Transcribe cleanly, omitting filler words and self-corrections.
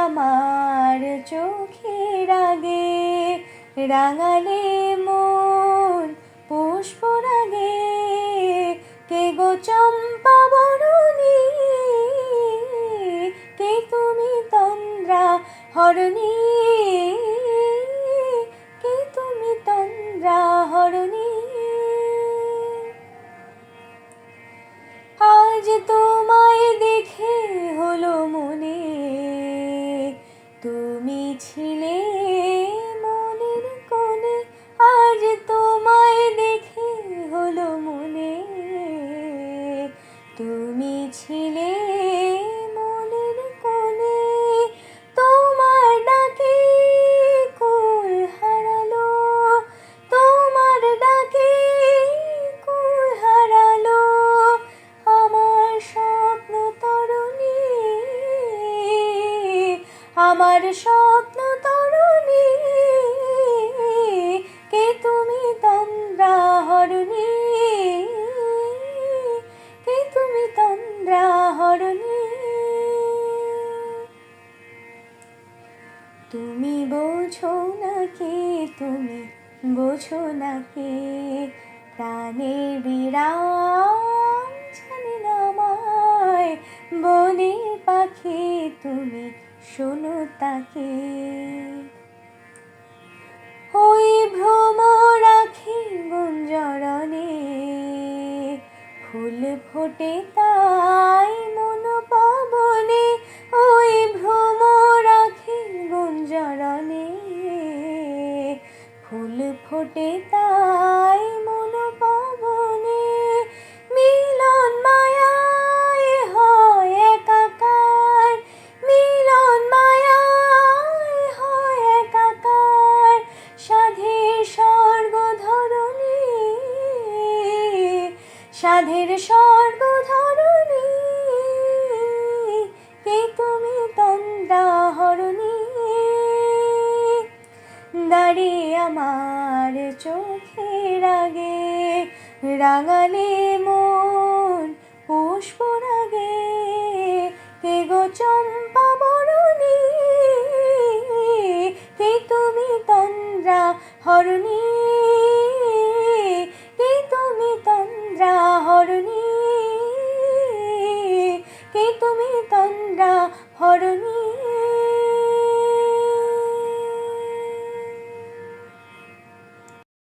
আমার চোখের আগে, রাঙালে মন পুষ্পরাগে। কে গো চম্পা বরণী, কে তুমি তন্দ্রা হরণী, কে তুমি তন্দ্রা হরণী। আজ তোমায় দেখে হলো মনে, তুমি ছিলে মনের কোণে। আজ তোমায় দেখে হলো মনে, তুমি ছিলে মনের কোণে। তোমার ডাকে কুল হারালো, তোমার ডাকে কুল হারালো আমার স্বপ্ন তরুণী, আমার স্বপ্ন তরুণী। কে তুমি তন্দ্রা হরণী, কে তুমি তন্দ্রা হরণী। তুমি বোঝো না কে, তুমি বোঝো না কে, প্রাণের বিরাম জানে না আমায়। বনের পাখি তুমি শোনো তাকে, ওই ভ্রমরাখি গুঞ্জরণে। ফুল ফোটে তাই মন পাবনে, ওই ভ্রমরাখি গুঞ্জরণে। ফুল ফোটে তাই মন পাবনে। মিলন মায়ায় হয় একাকার, মিলন মায়ায় হয় একাকার। সাধের স্বর্গ ধরণী, সাধের স্বর্গ ধরণী। কে তুমি তন্দ্রা হরণী, দাঁড়িয়ে আমার চোখের আগে, রাঙালে মন পুষ্পরাগে। কে গো চম্পা বরণী, কে তুমি তন্দ্রা হরণী, কে তুমি তন্দ্রা হরণী, কে তুমি তন্দ্রা হরণী।